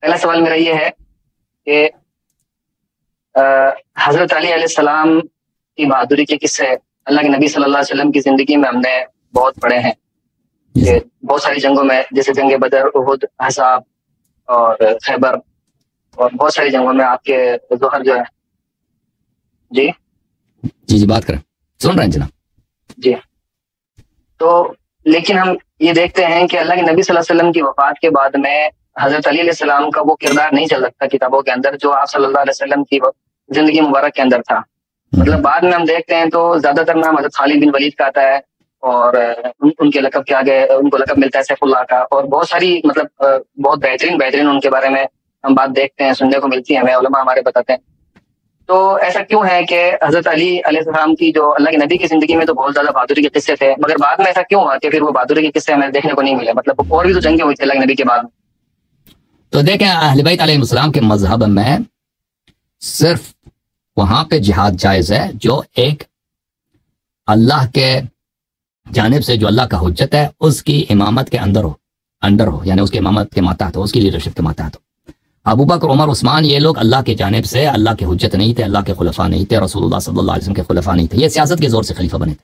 पहला सवाल मेरा ये है कि हजरत अली अलैहिस्सलाम की बहादुरी के किस्से अल्लाह के नबी सल्लल्लाहु अलैहि वसल्लम की जिंदगी में हमने बहुत पढ़े हैं कि बहुत सारी जंगों में, जैसे जंग बदर, उहुद, अहज़ाब और खैबर, और बहुत सारी जंगों में आपके जोहर जो है। जी जी जी, बात करें, सुन रहे हैं जनाब जी। तो लेकिन हम ये देखते हैं कि अल्लाह के नबी सल्लल्लाहु अलैहि वसल्लम की वफात के बाद में हजरत अली अलैहिस्सलाम का वो किरदार नहीं चल सकता किताबों के अंदर जो आप सल्लल्लाहु अलैहि वसल्लम की जिंदगी मुबारक के अंदर था। मतलब बाद में हम देखते हैं तो ज्यादातर नाम हजरत खालिद बिन वलीद का आता है, और उनके लकब के आगे उनको लकब मिलता है सैफुल्लाह का, और बहुत सारी मतलब बहुत बेहतरीन बेहतरीन उनके बारे में हम बात देखते हैं, सुनने को मिलती है हमें, उलमा हमारे बताते हैं। तो ऐसा क्यों है कि हजरत अली अलैहिस्सलाम की जो अल्लाह के नबी की जिंदगी में तो बहुत ज्यादा बहादुरी के किस्से थे, मगर बाद में ऐसा क्यों हुआ कि फिर वो बहादुरी के किस्से हमें देखने को नहीं मिले? मतलब और भी तो जंगें हुई थी अल्लाह के नबी के बाद। तो देखें, अहले बैत अलैहिस्सलाम के मजहब में सिर्फ वहां पे जिहाद जायज है जो एक अल्लाह के जानिब से, जो अल्लाह का हुज्जत है, उसकी इमामत के अंदर हो, यानी उसकी इमामत के मातहत हो, उसकी लीडरशिप के मातहत हो। अबू बकर, उमर, उस्मान, ये लोग अल्लाह की जानिब से अल्लाह के हुज्जत नहीं थे, अल्लाह के खुलफा नहीं थे, रसूलुल्लाह सल्लल्लाहु अलैहि वसल्लम के खुलफा नहीं थे, ये सियासत के जोर से खलीफा बने थे।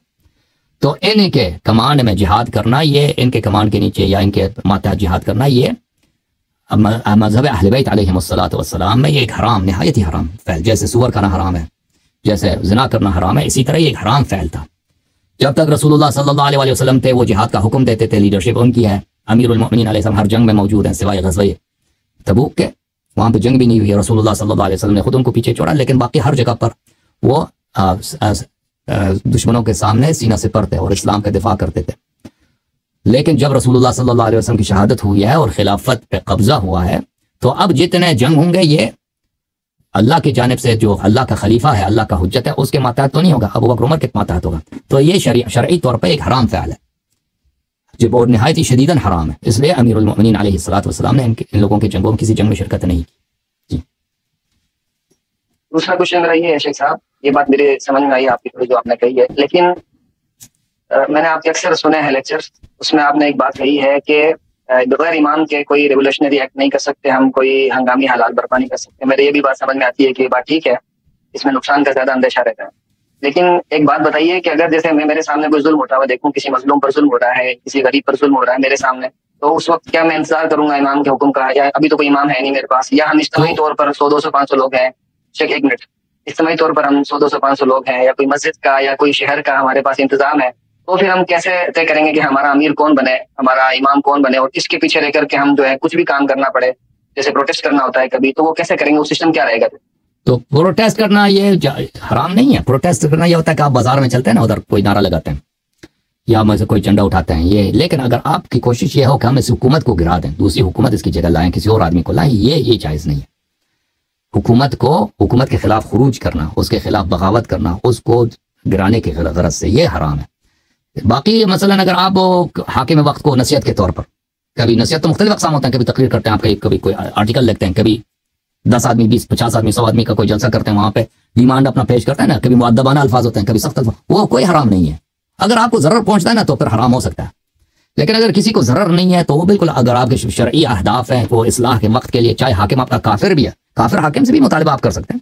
तो इनके कमांड में जिहाद करना, ये इनके कमांड के नीचे या इनके मातहत जिहाद करना, ये मज़हब अहले बैत अलैहिमुस्सलातु वस्सलाम में ये एक हराम, निहायत ही हराम फ़ैल, जैसे सुअर खाना हराम है, जैसे ज़िना करना हराम है, इसी तरह ये एक हराम फ़ैल था। जब तक रसूलुल्लाह सल्लल्लाहु अलैहि वसल्लम थे वो जिहाद का हुक्म देते थे, लीडरशिप उनकी है, अमीरुल मोमिनीन अलैहिस्सलाम हर जंग में मौजूद हैं सिवाय ग़ज़वे तबूक के, वहाँ पे जंग भी नहीं हुई है, रसूलुल्लाह सल्लल्लाहु अलैहि वसल्लम ने खुद उनको पीछे छोड़ा, लेकिन बाकी हर जगह पर वो दुश्मनों के सामने सीना सिपर थे और इस्लाम का दिफा करते थे। लेकिन जब रसूलुल्लाह सल्लल्लाहु अलैहि वसल्लम की शहादत हुई है और खिलाफत पे कब्जा हुआ है, तो अब जितने जंग होंगे ये अल्लाह की जानिब से, जो अल्लाह का खलीफा है, अल्लाह का हुज्जत है, उसके मातहत तो नहीं होगा, अबू बकर उमर के मातहत होगा। तो ये शरई तौर पर एक हराम फ़ैल है, जो और निहायत ही शदीदन हराम है। इसलिए अमीरुल मोमिनीन अलैहिस्सलातु वस्सलाम ने इन लोगों के जंगों में किसी जंग में शिरकत नहीं की। दूसरा क्वेश्चन मेरा ये है शेख साहब, ये बात मेरे समझ में आई आपकी थोड़ी जो आपने कही है, लेकिन मैंने आपके अक्सर सुने हैं लेक्चर्स, उसमें आपने एक बात कही है कि बगैर ईमान के कोई रेवोल्यूशनरी एक्ट नहीं कर सकते हम, कोई हंगामी हालात बर्पा नहीं कर सकते। मेरे ये भी बात समझ में आती है कि ये बात ठीक है, इसमें नुकसान का ज्यादा अंदेशा रहता है। लेकिन एक बात बताइए कि अगर जैसे मैं मेरे सामने कोई जुल्म होता हुआ देखूं, किसी मजलूम पर जुल्म हो रहा है, किसी गरीब पर जुल्म हो रहा है मेरे सामने, तो उस वक्त क्या मैं इंतजार करूंगा इमाम के हुक्म का? या अभी तो कोई इमाम है नहीं मेरे पास, या हम इज्तिमाई तौर पर 100, 200, 500 लोग हैं, शेख एक मिनट, इज्तिमाई तौर पर हम 100, 200, 500 लोग हैं, या कोई मस्जिद का या कोई शहर का हमारे पास इंतजाम है, तो फिर हम कैसे तय करेंगे कि हमारा अमीर कौन बने, हमारा इमाम कौन बने, और इसके पीछे रह करके हम जो है कुछ भी काम करना पड़े, जैसे प्रोटेस्ट करना होता है कभी, तो वो कैसे करेंगे? वो सिस्टम क्या रहेगा? तो प्रोटेस्ट करना ये हराम नहीं है। प्रोटेस्ट करना ये होता है कि आप बाजार में चलते हैं ना, उधर कोई नारा लगाते हैं या मुझे कोई झंडा उठाते हैं, ये। लेकिन अगर आपकी कोशिश ये हो कि हम इस हुकूमत को गिरा दें, दूसरी हुकूमत इसकी जगह लाएं, किसी और आदमी को लाएं, ये जायज़ नहीं है। हुकूमत के खिलाफ खुरूज करना, उसके खिलाफ बगावत करना, उसको गिराने के गरज से, ये हराम है। बाकी मसलन अगर आप हाकिम वक्त को नसीहत के तौर पर, कभी नसीहत तो मुख्तलिफ अक़साम होते हैं, कभी तकरीर करते हैं आप, कभी कोई आर्टिकल लिखते हैं, कभी 10 आदमी, 20, 50 आदमी, 100 आदमी का कोई जलसा करते हैं, वहां पे डिमांड अपना पेश करते हैं ना, कभी मुअद्दबाना अल्फाज होते हैं, कभी सख्त अल्फाज, वो कोई हराम नहीं है। अगर आपको जरर पहुंचता है ना तो फिर हराम हो सकता है, लेकिन अगर किसी को जरर नहीं है तो वो बिल्कुल, अगर आपके शरई अहदाफ हैं, वो इस्लाह के वक्त के लिए, चाहे हाकिम आपका काफिर भी है, काफिर हाकिम से भी मुतालिबा आप कर सकते हैं,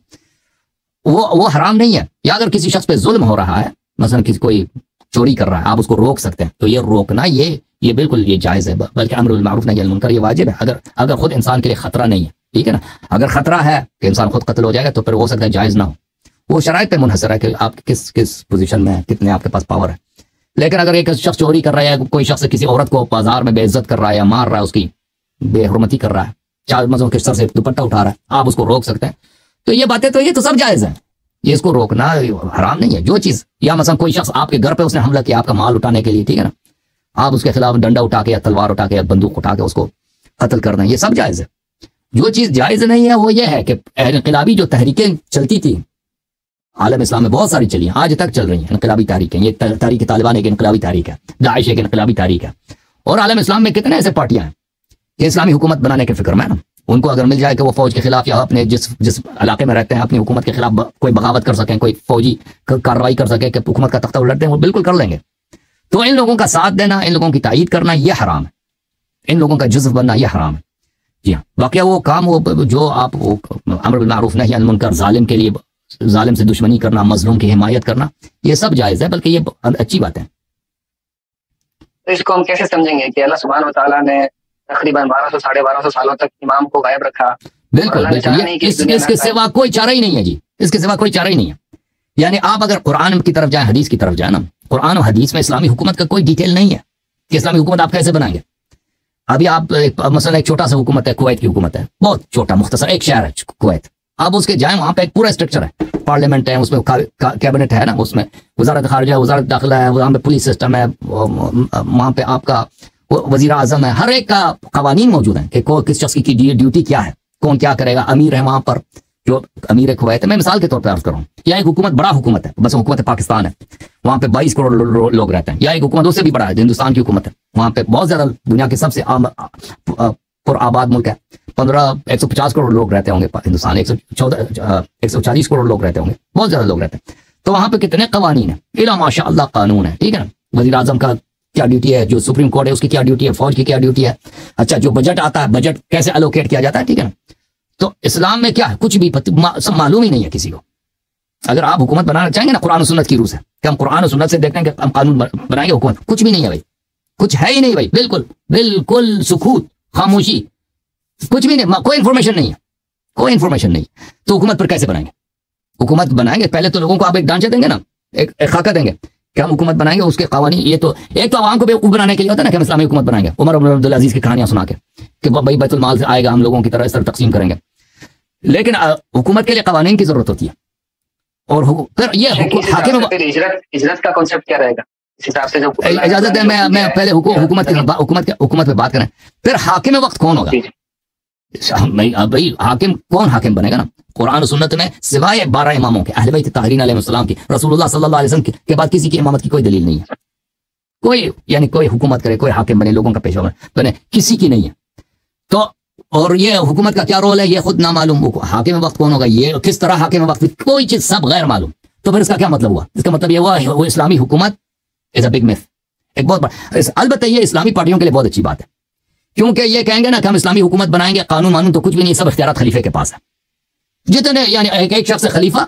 वो हराम नहीं है। या अगर किसी शख्स पे जुल्म हो रहा है, मसलन किसी कोई चोरी कर रहा है, आप उसको रोक सकते हैं, तो ये रोकना ये बिल्कुल ये जायज़ है। बल्कि अम्र बिल मारूफ नही अनिल मुनकर ये वाजिब है, अगर खुद इंसान के लिए खतरा नहीं है, ठीक है ना। अगर खतरा है कि इंसान खुद कत्ल हो जाएगा तो फिर हो सकता है जायज़ ना हो, वो शराइत पे मुनहसर है कि आप किस पोजीशन में है, कितने आपके पास पावर है। लेकिन अगर एक शख्स चोरी कर रहा है, कोई शख्स किसी औरत को बाजार में बेइज्जत कर रहा है या मार रहा है, उसकी बेहुरमती कर रहा है, चार मजों के सर से दुपट्टा उठा रहा है, आप उसको रोक सकते हैं। तो ये बातें तो ये तो सब जायज़ है, ये इसको रोकना हराम नहीं है। जो चीज़, या मसलन कोई शख्स आपके घर पे उसने हमला किया आपका माल उठाने के लिए, ठीक है ना, आप उसके खिलाफ डंडा उठा के या तलवार उठा के या बंदूक उठा के उसको कत्ल कर दें, ये सब जायज़ है। जो चीज़ जायज़ नहीं है वो ये है कि इनकलाबी जो तहरीकें चलती थी आलम इस्लाम में, बहुत सारी चली हैं, आज तक चल रही हैं इनकलाबी तहरीकें। ये तहरीक तालिबान एक इनकलाबी तहरीक है, दाइश एक इनकलाबी तहरीक है, और आलम इस्लाम में कितने ऐसे पार्टियां हैं कि इस्लामी हुकूमत बनाने के फिक्र में ना, उनको अगर मिल जाए कि वो फौज के खिलाफ या अपने जिस इलाके में रहते हैं अपनी हुकूमत के खिलाफ कोई बगावत कर सकें, कोई फौजी कार्रवाई कर सके कि हुकूमत का तख्ता उलट दें, वो बिल्कुल कर लेंगे। तो इन लोगों का साथ देना, इन लोगों की तायीद करना, यह हराम है। इन लोगों का जुज़्व बनना यह हराम है। जी हाँ, वाकया वो काम वो जो आप अमर बिल मारूफ नही अनिल मुनकर, जालिम के लिए जालिम से दुश्मनी करना, मजलूम की हिमायत करना, ये सब जायज़ है, बल्कि ये अच्छी बात है। तो इसको हम कैसे समझेंगे कि अल्लाह सुब्हान व तआला ने तकरीबन 1200 साढ़े 1200 सालों तक इमाम को गायब रखा? बिल्कुल बिल्कुल, इसके सिवा कोई चारा ही नहीं है जी, इसके सिवा कोई चारा ही नहीं है। यानी आप अगर कुरान की तरफ जाए, हदीस की तरफ जाए ना, कुरान और हदीस में इस्लामी हुकूमत का कोई डिटेल नहीं है कि इस्लामी हुकूमत आप कैसे बनाएंगे। अभी आप मसला एक छोटा सा हुकूमत है, कुवैत की हुकूमत है, बहुत छोटा मुख्तसर एक शहर है कुवैत, आप उसके जाए वहां पे एक पूरा स्ट्रक्चर है, पार्लियामेंट है, उसमें कैबिनेट है ना, उसमें वजारत खारजा है, वजारत दाखिला है, वहां पे पुलिस सिस्टम है, वहां पे आपका वजीर आजम है, हर एक का कवानीन मौजूद है कि किस शख्स की ड्यूटी क्या है, कौन क्या करेगा, अमीर है वहां पर, जो अमीर कुवैत है, मैं मिसाल के तौर पर अर्ज कर रहा हूँ, या एक हुकूमत बड़ा हुकूमत है, बस हुकूमत पाकिस्तान है, वहां पे 22 करोड़ लोग रहते हैं, या एक हुकूमत उससे भी बड़ा है, हिंदुस्तान की हुकूमत है, वहां पे बहुत ज्यादा दुनिया के सबसे पुराबाद मुल्क है, 150 करोड़ लोग रहते होंगे, हिंदुस्तान 140 करोड़ लोग रहते होंगे, बहुत ज्यादा लोग रहते हैं। तो वहां पे कितने कवानीन है, इला माशाअल्लाह कानून है, ठीक है ना, वजीर आजम का क्या ड्यूटी है, जो सुप्रीम कोर्ट है उसकी क्या ड्यूटी है, फौज की क्या ड्यूटी है, अच्छा जो बजट आता है, बजट कैसे एलोकेट किया जाता है, ठीक है ना। तो इस्लाम में क्या है, कुछ भी सब मालूम ही नहीं है किसी को। अगर आप हुकूमत बनाना चाहेंगे ना कुरान और सुन्नत की रूह से, कि हम कुरान और सुन्नत से देखते हैं कि हम कानून बनाएंगे हुकूमत, कुछ भी नहीं है भाई, कुछ है ही नहीं भाई, बिल्कुल बिल्कुल सुकूत, खामोशी, कुछ भी नहीं, कोई इंफॉर्मेशन नहीं है, कोई इंफॉर्मेशन नहीं। तो हुकूमत पर कैसे बनाएंगे? हुकूमत बनाएंगे पहले तो लोगों को आप एक ढांचा देंगे ना, एक खाका देंगे कि हम हुकूमत बनाएंगे, उसके कवानीन, ये तो एक तो आवाम को बेवकूफ बनाने के लिए होता है ना कि हम इस्लामी हुकूमत बनाएंगे, उमर इब्न अब्दुल अजीज की कहानियां सुना के कि भाई बैतुल माल से आएगा, हम लोगों की तरह इस तरह तकसीम करेंगे। लेकिन हुकूमत के लिए कवानीन की जरूरत होती है। और फिर ये हिजरत का कॉन्सेप्ट क्या रहेगा इस हिसाब से? जो इजाजत है मैं पहले हुकूमत पे बात करें, फिर हाकिम वक्त कौन होगा भाई? हाकिम कौन हाकिम बनेगा ना? कुरान और सुन्नत में सिवाय 12 इमामों के, अहले बैत ताहरीन अलैहिस्सलाम की, रसूलुल्लाह सल्लल्लाहु अलैहि वसल्लम के बाद किसी की इमामत की कोई दलील नहीं है। कोई यानी कोई हुकूमत करे, कोई हाकिम बने, लोगों का पेशवा बने, किसी की नहीं है। तो और ये हुकूमत का क्या रोल है, ये खुद ना मालूम। हाकिम वक्त कौन होगा, ये किस तरह हाकिम वक्त, कोई चीज सब गैर मालूम। तो फिर इसका क्या मतलब हुआ? इसका मतलब ये हुआ वो इस्लामी हुकूमत इज अ बिग मिथ, एक बहुत बड़ा। अलबत्ता ये इस्लामी पार्टियों के लिए बहुत अच्छी बात है, क्योंकि ये कहेंगे ना कि हम इस्लामी हुकूमत बनाएंगे, कानून मानून तो कुछ भी नहीं, सब इख्तियारात खलीफे के पास है। जितने यानी एक शख्स खलीफा,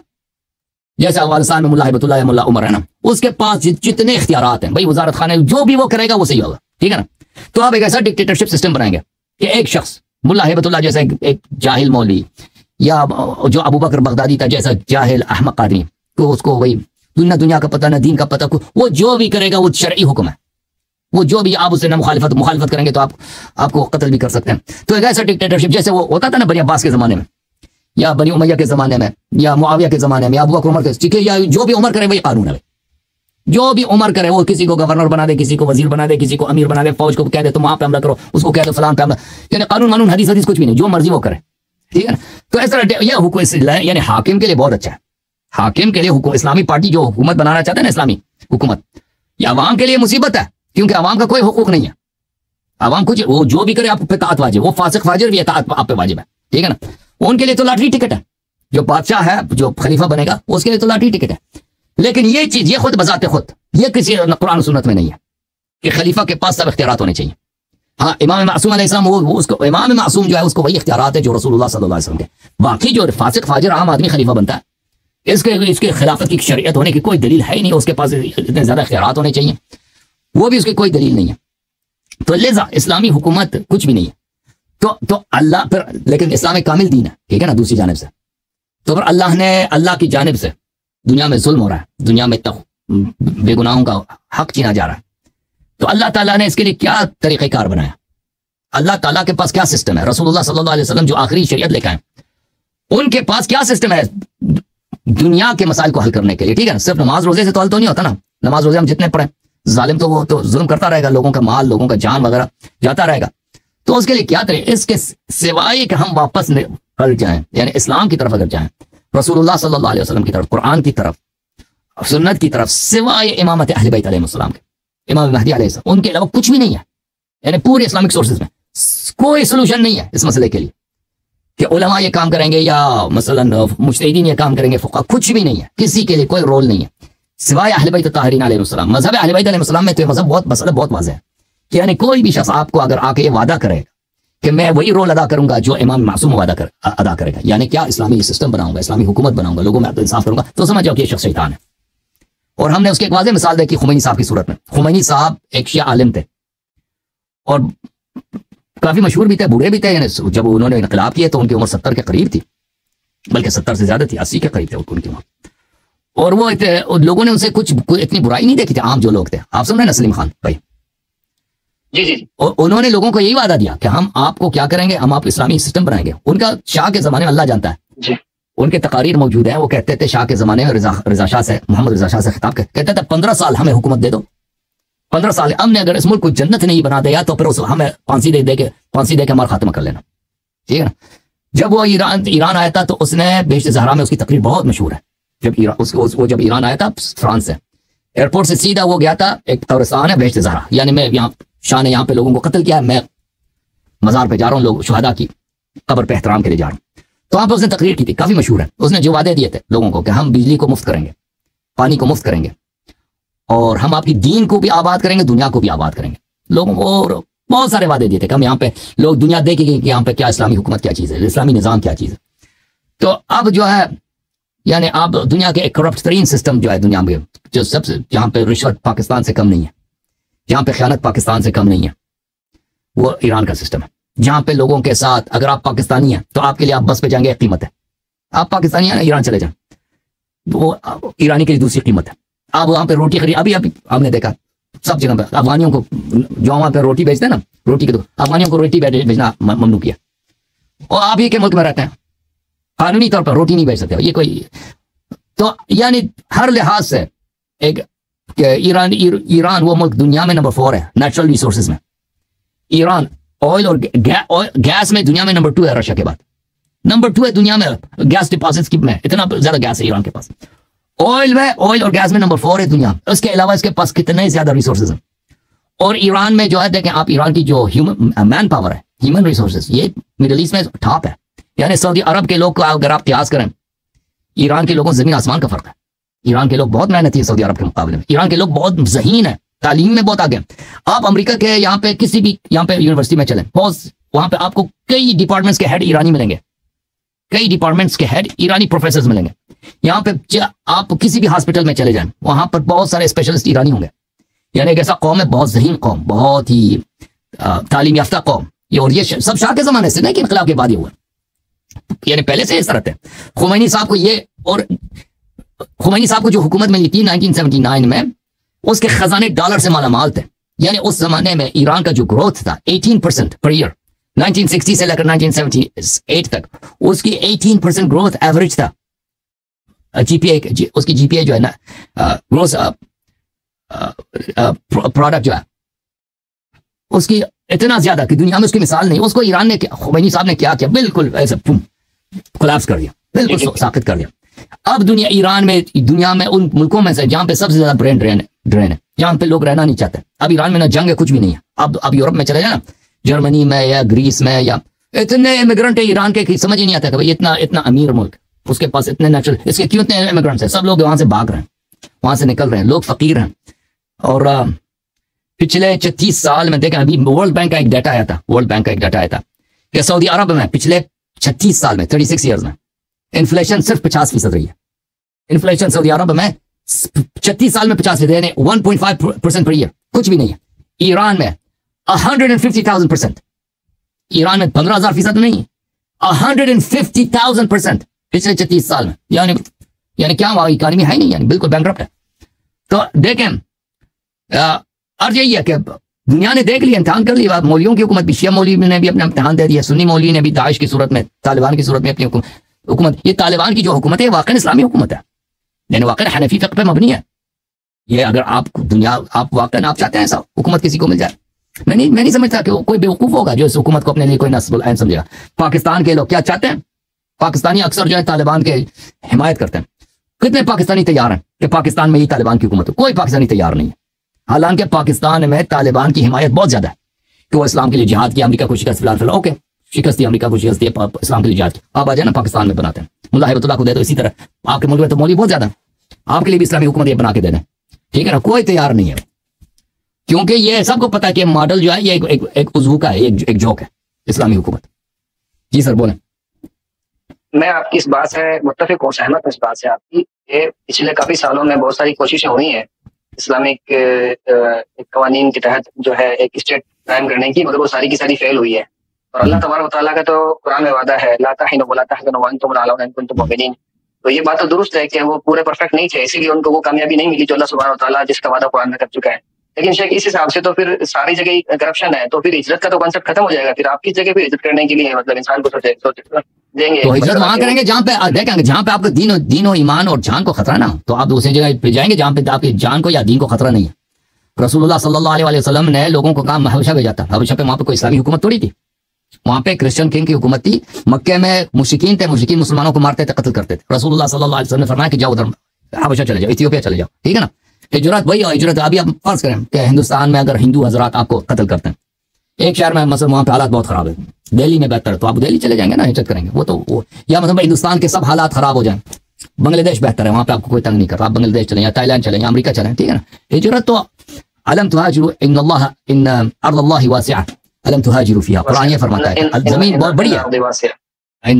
जैसे अफगानिस्तान में मुल्ला हिबतुल्लाह या मुल्ला उमर है ना, उसके पास जितने इख्तियारात हैं भाई, वजारत खाने जो भी वो करेगा वो सही होगा, ठीक है ना। तो आप एक ऐसा डिक्टेटरशिप सिस्टम बनाएंगे कि एक शख्स मुल्ला हिबतुल्लाह जैसा एक जाहिल मौलवी, या जो अबू बकर बगदादी था जैसा जाहिल अहमक आदमी, तो उसको वही दुनिया का पता ना दीन का पता, वो जो भी करेगा वो शरई हुक्म है, वो जो भी आप उससे ना मुखालिफत करेंगे तो आपको कत्ल भी कर सकते हैं। तो एक ऐसा डिक्टेटरशिप जैसे वो होता था ना बनी अब्बास के जमाने में, या बनी उमैया के जमाने में, या मुआविया के जमाने में, या अबू बकर उमर के, ठीक है, या जो भी उमर करे वही कानून है। जो भी उमर करे, वो किसी को गवर्नर बना दे, किसी को वजीर बना दे, किसी को अमीर बना दे, फौज को कह दे तुम वहां पे हमला करो, उसको कह दो फलान पे हमला, यानी कानून मानून हदीस कुछ भी नहीं, जो मर्जी वो करे, ठीक है ना। तो इस तरह यह हुकूमत यानी हाकिम के लिए बहुत अच्छा है। हाकिम के लिए इस्लामी पार्टी जो हुकूमत बनाना चाहते हैं ना, इस्लामी हुकूमत, ये अवाम के लिए मुसीबत है, क्योंकि अवाम का कोई हुकूक नहीं है। अवाम कुछ वो जो भी करे आप पे ताअत वाजिब, वो फासिक फाजिर भी आप पे वाजिब है, ठीक है ना। उनके लिए तो लॉटरी टिकट है, जो बादशाह है, जो खलीफा बनेगा, उसके लिए तो लॉटरी टिकट है। लेकिन ये चीज, ये खुद बजाते खुद, ये किसी कुरान सुन्नत में नहीं है कि खलीफा के पास सब इख्तियारात होने चाहिए। हाँ, इमाम मासूम अलैहिस्सलाम, वो उसको इमाम मासूम जो है उसको वही इख्तियारात है जो रसूलुल्लाह सल्लल्लाहु अलैहि वसल्लम के। बाकी जो फासिक फाजिर आम आदमी खलीफा बनता है, इसके खिलाफत की शरीयत होने की कोई दलील है ही नहीं, उसके पास इतने ज्यादा इख्तियारात होने चाहिए, वो भी उसकी कोई दलील नहीं है। तो लिहाजा इस्लामी हुकूमत कुछ भी नहीं है। तो अल्लाह पर, लेकिन इस्लाम एक कामिल दीन है, ठीक है ना, दूसरी जानिब से। तो फिर अल्लाह की जानिब से दुनिया में जुल्म हो रहा है, दुनिया में बेगुनाहों का हक छीना जा रहा है। तो अल्लाह ताला ने इसके लिए क्या तरीक़ेकार बनाया? अल्लाह ताला के पास क्या सिस्टम है? रसूलुल्लाह सल्लल्लाहु अलैहि वसल्लम जो आखिरी शरीयत लेकर आए, उनके पास क्या सिस्टम है दुनिया के मसाइल को हल करने के लिए, ठीक है ना। सिर्फ नमाज रोजे से तो हल तो नहीं होता ना। नमाज रोजे हम जितने पढ़े, जालिम तो वो तो जुल्म करता रहेगा, लोगों का माल, लोगों का जान वगैरह जाता रहेगा। तो उसके लिए क्या करें? इसके सिवाय कि हम वापस पलट जाएं, यानी इस्लाम की तरफ अगर जाएं, रसूलुल्लाह सल्लल्लाहु अलैहि वसल्लम की तरफ, कुरान की तरफ, सुन्नत की तरफ, सिवाय इमामत अहले बैत अलैहिस्सलाम के, इमाम महदी अलैहिस्सलाम, उनके अलावा कुछ भी नहीं है। यानी पूरे इस्लामिक सोर्सेज में कोई सोल्यूशन नहीं है इस मसले के लिए कि उलमा ये काम करेंगे या मसलन मुज्तहिदीन ये काम करेंगे, फुक़हा, कुछ भी नहीं है। किसी के लिए कोई रोल नहीं है सिवाय अहले बैत ताहिरीन अलैहिस्सलाम। मज़हब अहले बैत अलैहिस्सलाम में तो मसला बहुत वाज़ेह है कि यानी कोई भी शख्स आपको अगर आके ये वादा करेगा कि मैं वही रोल अदा करूंगा जो इमाम मासूम अदा करेगा, यानी क्या, इस्लामी सिस्टम बनाऊंगा, इस्लामी हुकूमत बनाऊंगा, लोगों में इंसाफ करूंगा, तो समझ जाओ कि ये शख्स शैतान है। और हमने उसकी एक वाज़ेह मिसाल देखी खुमैनी साहब की सूरत में। खुमैनी साहब एक शिया आलिम थे और काफी मशहूर भी थे, बूढ़े भी थे, यानी जब उन्होंने इनकलाब किया तो उनकी उम्र 70 के करीब थी, बल्कि 70 से ज्यादा थी, 80 के करीब थे उनकी उम्र। और वो लोगों ने उनसे कुछ इतनी बुराई नहीं देखी थी, आम जो लोग थे। आप सुन रहे हैं नसलीम खान भाई? जी जी। और उन्होंने लोगों को यही वादा दिया कि हम आपको क्या करेंगे, हम आप इस्लामी सिस्टम बनाएंगे। उनका शाह के जमाने में, अल्लाह जानता है जी, उनके तकारीर मौजूद है, वो कहते थे शाह के जमाने में रजा शाह से, मोहम्मद रजा शाह से खिताब कहते थे 15 साल हमें हुकूमत दे दो, 15 साल हमने अगर इस मुल्क को जन्नत नहीं बना दिया तो फिर हमें फांसी दे के हमारा खात्मा कर लेना, ठीक है ना। जब वो ईरान आया था तो उसने बेश्त ज़हरा में, उसकी तकरीर बहुत मशहूर है, जब ईरान आया था फ्रांस से, एयरपोर्ट से सीधा वो गया था, एक कब्रिस्तान है बेश्त ज़हरा, यानी मैं यहाँ शाह ने यहाँ पे लोगों को कत्ल किया है, मैं मजार पे जा रहा हूँ, लोग शुहदा की कब्र पे एहतराम के लिए जा रहा हूँ। तो वहाँ पर उसने तकरीर की थी, काफी मशहूर है। उसने जो वादे दिए थे लोगों को कि हम बिजली को मुफ्त करेंगे, पानी को मुफ्त करेंगे, और हम आपकी दीन को भी आबाद करेंगे, दुनिया को भी आबाद करेंगे लोगों को, और बहुत सारे वादे दिए थे कि हम यहाँ पे, लोग दुनिया देखेगी कि यहाँ पे क्या इस्लामी हुकूमत क्या चीज़ है, इस्लामी निज़ाम क्या चीज़ है। तो अब जो है, यानी अब दुनिया के एक करप्ट तरीन सिस्टम जो है दुनिया में, जो सबसे, जहाँ पे रिश्वत पाकिस्तान से कम नहीं है, जहाँ पे खयानत पाकिस्तान से कम नहीं है, वो ईरान का सिस्टम है। जहाँ पे लोगों के साथ, अगर आप पाकिस्तानी हैं तो आपके लिए आप बस पे जाएंगे, एक कीमत है, आप पाकिस्तानी हैं ईरान चले जाएं, वो ईरानी के लिए दूसरी कीमत है। आप वहाँ पे रोटी खरीद, अभी हमने देखा सब जगह पे अफगानियों को, जो वहाँ पे रोटी बेचते हैं ना, रोटी के, तो अफगानियों को रोटी बेचना ममनू किया, और आप ही के मुल्क में रहते हैं, कानूनी तौर पर रोटी नहीं बेच सकते ये कोई। तो यानी हर लिहाज से एक ईरान वो मुल्क दुनिया में नंबर 4 है नेचुरल रिसोर्सेज में। ईरान ऑयल और गैस में दुनिया में नंबर 2 है, रशिया के बाद नंबर 2 है दुनिया में गैस डिपॉजिट्स की में, इतना ज्यादा गैस है ईरान के पास। ऑयल और गैस में नंबर 4 है दुनिया। उसके अलावा इसके पास कितने ज्यादा रिसोर्सेज हैं। और ईरान में जो है, देखें आप, ईरान की जो मैन पावर है, ह्यूमन रिसोर्सेज, ये मिडिल ईस्ट में टॉप है। यानी सऊदी अरब के लोग को अगर आप क्यास करें, ईरान के लोगों से जमीन आसमान का फर्क है। ईरान के लोग बहुत मेहनती है सऊदी अरब के मुकाबले में। ईरान के लोग बहुत ज़हीन है, तालीम में बहुत आगे। आप अमेरिका के यहाँ पे किसी भी यहाँ पे यूनिवर्सिटी में चलें, बहुत वहाँ पे आपको कई डिपार्टमेंट्स के हेड ईरानी मिलेंगे, कई डिपार्टमेंट्स के हेड ईरानी प्रोफेसर मिलेंगे। यहाँ पे आप किसी भी हॉस्पिटल में चले जाएं, वहां पर बहुत सारे स्पेशलिस्ट ईरानी होंगे। यानी एक ऐसा कौम है, बहुत ज़हीन कौम, बहुत ही तालीम याफ्ता कौम ये। और ये सब शाह के जमाने से नहीं कि इनकलाब के बाद ये हुआ, यानी पहले से इस तरह थे। खुमैनी साहब को ये, और खुमैनी साहब को जो हुकूमत मिली थी 1979 में, उसके खजाने डॉलर से मालामाल थे। यानी उस जमाने में ईरान का जो ग्रोथ था 18% पर ईयर, 1960 से लेकर 1978 तक उसकी 18% ग्रोथ एवरेज था। जीपीए, उसकी जीपीए जो है ना, ग्रोस प्रोडक्ट जो है उसकी इतना ज्यादा कि दुनिया में उसकी मिसाल नहीं। उसको ईरान ने, खुमैनी साहब ने क्या किया, बिल्कुल ऐसे कोलैप्स कर दिया, बिल्कुल साबित कर दिया। अब ईरान में, दुनिया में उन मुल्कों में से जहां पे सबसे ज्यादा ब्रेन ड्रेन है, जहां पे लोग रहना नहीं चाहते। अब ईरान में ना जंग है, कुछ भी नहीं है। अब यूरोप में चले जाना, जर्मनी में या ग्रीस में, या इतने इमिग्रेंट है ईरान के, समझ ही नहीं आता कि भाई इतना अमीर मुल्क, उसके पास इतने नेचुरल, इसके क्यों इतने इमिग्रेंट्स हैं। सब लोग वहां से भाग रहे हैं, वहां से निकल रहे हैं, लोग फकीर हैं। और पिछले 36 साल में देखें, अभी वर्ल्ड बैंक का एक डाटा आया था कि सऊदी अरब में पिछले 36 साल में, 36 ईयर्स में इन्फ्लेशन सिर्फ 50% रही है। इन्फ्लेशन सऊदी अरब में 36 साल में 50%, यानी 1.5% पर ईयर, कुछ भी नहीं है। ईरान में 150,000%, ईरान में 15,000% नहीं, 150,000% पिछले 36 साल में। यानी क्या हुआ, इकोनॉमी है नहीं, यानी बिल्कुल बैंकरप्ट है। तो देखें, अर्ज यही है कि दुनिया ने देख लिया, इम्तहान कर लिया। मौलवियों की हुकूमत भी, शिया मौलवी ने भी अपना इम्तहान दे दिया, सुन्नी मौलवी ने भी दाइश की सूरत में, तालिबान की सूरत में अपनी हुकूमत। ये तालिबान की जो हुकूमत है वाकई इस्लामी हुकूमत है, यानी वाकई हनफी फ़िक़्ह पे मबनी है। ये अगर आप वाकई आप चाहते हैं ऐसा हुकूमत किसी को मिल जाए, मैं नहीं समझता कि कोई बेवकूफ़ होगा जो इस हुकूमत को अपने लिए कोई नस्बुल ऐन समझेगा। पाकिस्तान के लोग क्या चाहते हैं, पाकिस्तानी अक्सर जो है तालिबान के हिमायत करते हैं। कितने पाकिस्तानी तैयार हैं कि पाकिस्तान में ही तालिबान की हुकूमत हो? कोई पाकिस्तानी तैयार नहीं है। हालांकि पाकिस्तान में तालिबान की हिमायत बहुत ज्यादा है कि वो इस्लाम के लिए जिहाद किया, अमेरिका को शिकस्त फिलहाल ओके, शिकस्त दी, अमेरिका को शिकस्त दी, इस्लाम के लिए जिहाद किया। आप आ जाए ना पाकिस्तान में बनाते हैं, मुल्ला हिबतुल्लाह को दे दो। इसी तरह आपके मुल्क में तो मौलवी बहुत ज्यादा, आपके लिए भी इस्लामी हुकूमत ये बना के दे दें, ठीक है ना। कोई तैयार नहीं है, क्योंकि ये सबको पता है कि मॉडल जो है ये एक उज़ू का है, एक जोक है। इस्लामी हुकूमत। जी सर बोलें। मैं आपकी इस बात से मुत्तफिक हूँ, सहमत हूँ इस बात से आपकी। ये पिछले काफी सालों में बहुत सारी कोशिशें हुई हैं इस्लामिक कवानीन के तहत जो है एक स्टेट कायम करने की, मगर वो सारी की सारी फेल हुई है। और अल्लाह तबारक व तआला का तो कुरान में वादा है, ला तहिनु वला तहज़नु व अंतुम अ'लाउना इन कुंतुम मुमिनीन। तो ये बात तो दुरुस्त है कि वो पूरे परफेक्ट नहीं थे, इसीलिए उनको वो कामयाबी नहीं मिली जो अल्लाह सुब्हानहू व तआला जिसका वादा कुरान में कर चुका है। लेकिन शेख इस हिसाब से तो फिर सारी जगह करप्शन है, तो फिर हिजरत का तो कॉन्सेप्ट खत्म हो जाएगा। फिर आपकी जगह फिर हिजरत करने के लिए मतलब इंसान को देंगे तो हिजरत वहां करेंगे जहाँ पे देखेंगे, जहाँ पे आपका दीन और ईमान और जान को खतरा ना, तो आप दूसरी जगह पे जाएंगे जहाँ पे आपकी जान को या दीन को खतरा नहीं है। रसूलुल्लाह सल्लल्लाहु अलैहि वसल्लम ने लोगों को कहा हबशा भेजा था। हबशा पे वहां पे कोई इस्लामी हुकूमत थोड़ी थी, वहां पे क्रिश्चियन किंग की हुकूमत थी। मक्के में मुशरिकीन थे, मुशरिकीन मुसलमानों को मारते थे, कत्ल करते थे। रसूलुल्लाह सल्लल्लाहु अलैहि वसल्लम ने फरमाया कि जाओ उधर हबशा चले जाओ, इथियोपिया चले जाओ, ठीक है ना। हिजरत वही है, हिजरत अभी आप फर्ज करें कि हिंदुस्तान में अगर हिंदू हजरात आपको कत्ल करते हैं एक शहर में, मतलब वहाँ पे हालात बहुत खराब है, दिल्ली में बेहतर है, तो आप दिल्ली चले जाएंगे ना, हिजरत करेंगे। वो या मतलब हिंदुस्तान के सब हालात खराब हो जाए, बांग्लादेश बेहतर है, वहाँ पे आपको कोई तंग नहीं करता, आप बांग्लादेश चले या थाईलैंड चले या अमेरिका चले, ठीक है ना। हिजरत तो अलम तुहाजिरु इन्नल्लाह इन अर्दुल्लाहि वासिअह अलम तुहाजिरु फीहा, कुरान ये फरमाता है जमीन बहुत बड़ी है।